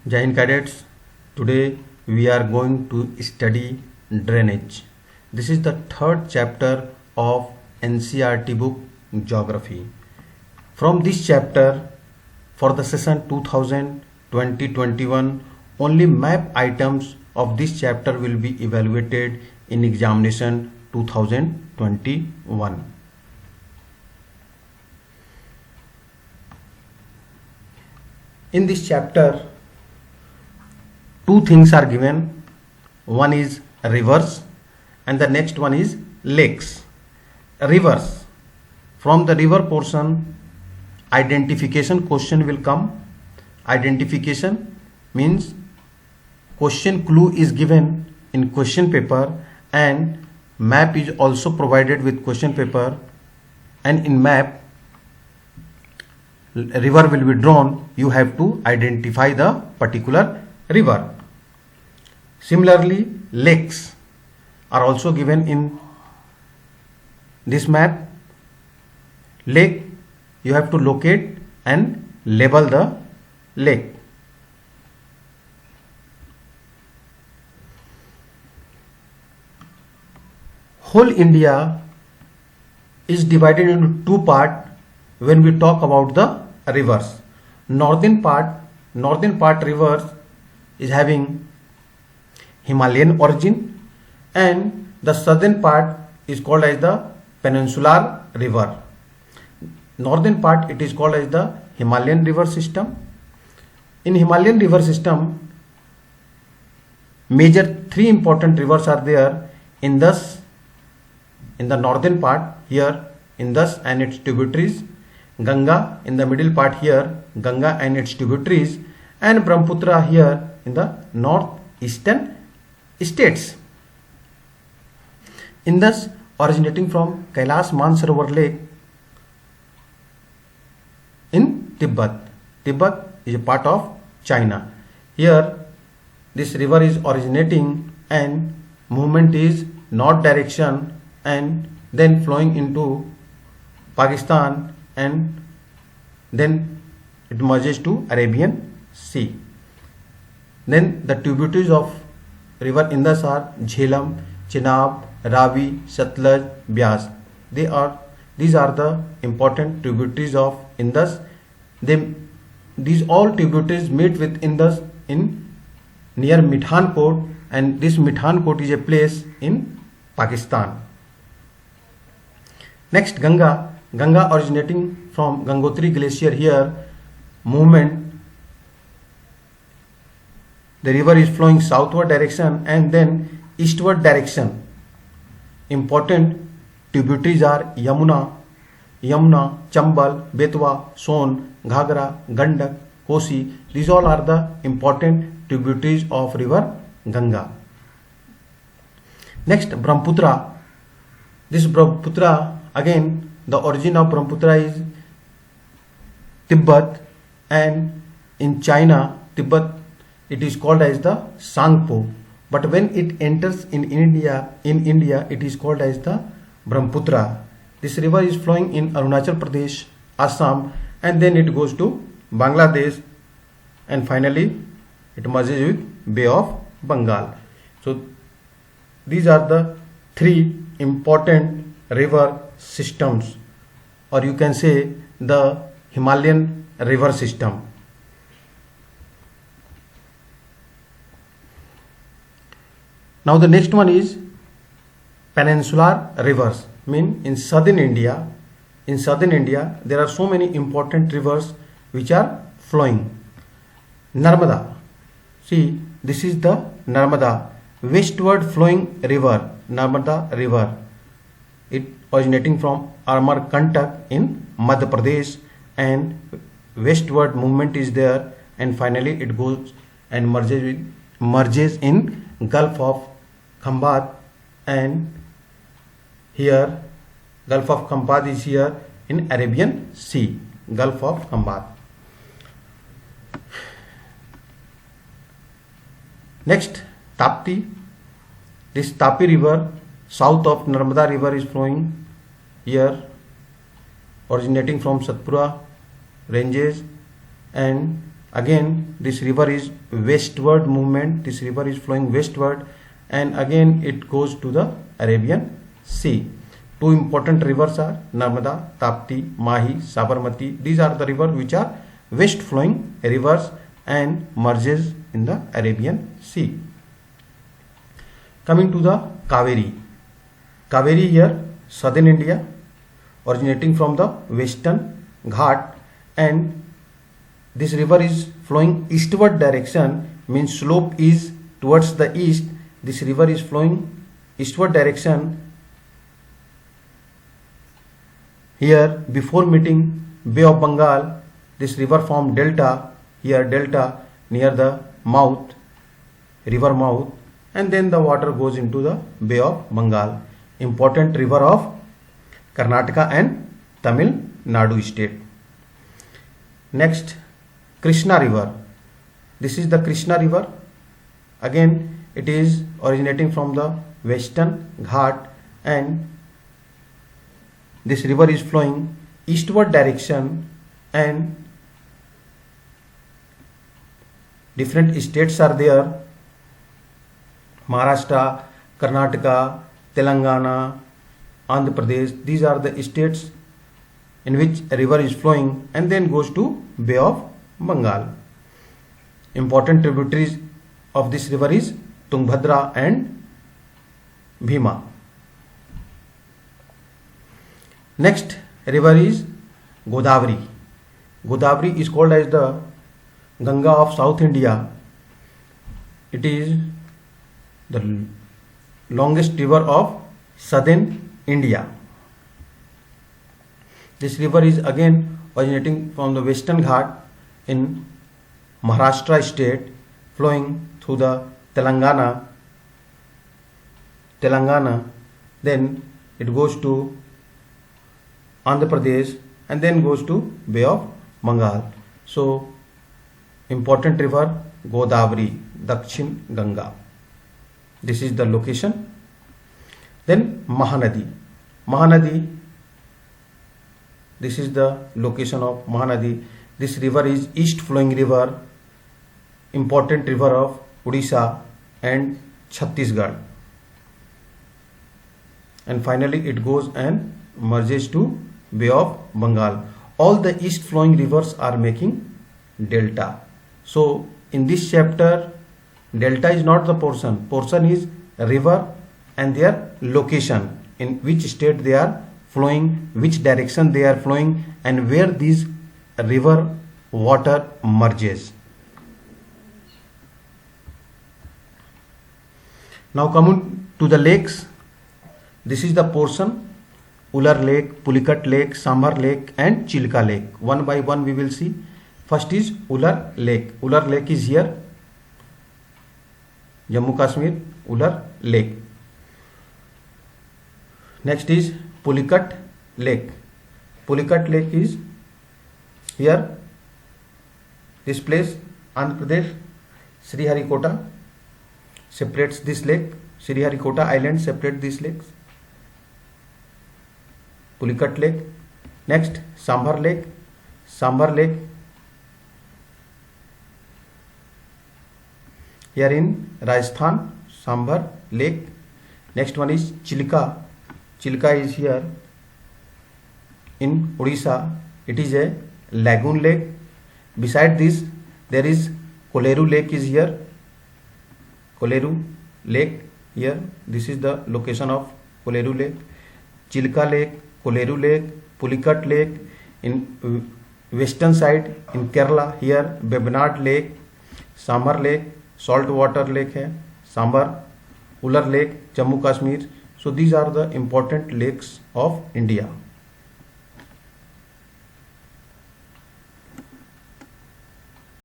Jai Hind cadets, today we are going to study drainage. This is the third chapter of NCERT book Geography. From this chapter, for the session 2020-21, only map items of this chapter will be evaluated in examination 2021. In this chapter, two things are given. One is rivers and the next one is lakes. Rivers, from the river portion, identification question will come. Identification means question clue is given in question paper and map is also provided with question paper, and in map river will be drawn. You have to identify the particular river. Similarly, lakes are also given in this map. Lake, you have to locate and label the lake. Whole India is divided into two parts when we talk about the rivers. Northern part rivers is having Himalayan origin, and the southern part is called as the peninsular river. Northern part it is called as the Himalayan river system. In Himalayan river system, major three important rivers are there. Indus in the northern part here, Indus and its tributaries, Ganga in the middle part here, Ganga and its tributaries, and Brahmaputra here in the northeastern states. Indus originating from Kailash Mansarovar Lake in Tibet. Tibet is a part of China. Here this river is originating and movement is north direction and then flowing into Pakistan, and then it merges to Arabian Sea. Then the tributaries of river Indus are Jhelum, Chenab, Ravi, Satluj, Byas. These are the important tributaries of Indus. These all tributaries meet with Indus in near Mithankot, and this Mithankot is a place in Pakistan. Next, Ganga originating from Gangotri glacier here, movement, the river is flowing southward direction and then eastward direction. Important tributaries are Yamuna, Chambal, Betwa, Son, Ghagra, Gandak, Kosi. These all are the important tributaries of river Ganga. Next, Brahmaputra. This Brahmaputra, again the origin of Brahmaputra is Tibet, and in China, Tibet, it is called as the Sangpo, but when it enters in India it is called as the Brahmaputra. This river is flowing in Arunachal Pradesh, Assam, and then it goes to Bangladesh, and finally it merges with Bay of Bengal. So these are the three important river systems, or you can say the Himalayan river system. Now the next one is peninsular rivers. Mean in southern India there are so many important rivers which are flowing. Narmada. See, this is the Narmada, westward flowing river, Narmada river. It originating from Amarkantak in Madhya Pradesh, and westward movement is there, and finally it goes and merges in Gulf of Khambat, and here Gulf of Khambat is here in Arabian Sea, Gulf of Khambat. Next, Tapti. This Tapi river south of Narmada river is flowing here, originating from Satpura ranges, and Again, this river is westward movement. This river is flowing westward, and again it goes to the Arabian Sea. Two important rivers are Narmada, Tapti, Mahi, Sabarmati. These are the rivers which are west flowing rivers and merges in the Arabian Sea. Coming to the Kaveri. Kaveri here, southern India, originating from the western Ghat, and this river is flowing eastward direction, means slope is towards the east. This river is flowing eastward direction. Here, before meeting Bay of Bengal, this river formed delta. Here delta near the mouth, river mouth, and then the water goes into the Bay of Bengal. Important river of Karnataka and Tamil Nadu state. Next, Krishna river. This is the Krishna river. Again, it is originating from the western Ghat, and this river is flowing eastward direction, and different states are there: Maharashtra, Karnataka, Telangana, Andhra Pradesh. These are the states in which a river is flowing and then goes to Bay of Bengal. Important tributaries of this river is Tungabhadra and Bhima. Next river is Godavari. Godavari is called as the Ganga of South India. It is the longest river of southern India. This river is again originating from the western Ghat in Maharashtra state, flowing through the Telangana, then it goes to Andhra Pradesh and then goes to Bay of Bengal. So, important river Godavari, Dakshin Ganga. This is the location. Then Mahanadi. Mahanadi, this is the location of Mahanadi. This river is east flowing river, important river of Odisha and Chhattisgarh. And finally it goes and merges to Bay of Bengal. All the east flowing rivers are making delta. So in this chapter, delta is not the portion. Portion is river and their location, in which state they are flowing, which direction they are flowing, and where these river water merges. Now coming to the lakes, this is the portion: Ular Lake, Pulicat Lake, Sambar Lake and Chilka Lake. One by one we will see. First is Ular Lake. Ular Lake is here, Jammu Kashmir, Ular Lake. Next is Pulicat Lake. Pulicat Lake is here, this place, Andhra Pradesh. Sriharikota separates this lake. Sriharikota Island separates these lakes. Pulicat Lake. Next, Sambar Lake. Sambar Lake here in Rajasthan, Sambar Lake. Next one is Chilka. Chilka is here in Odisha. It is a lagoon lake. Beside this, there is Koleru Lake is here. Koleru Lake here. This is the location of Koleru Lake. Chilka Lake, Koleru Lake, Pulicat Lake in western side in Kerala. Here Bebenad Lake, Sambar Lake, saltwater lake है Sambar, Ular Lake, Jammu Kashmir. So these are the important lakes of India.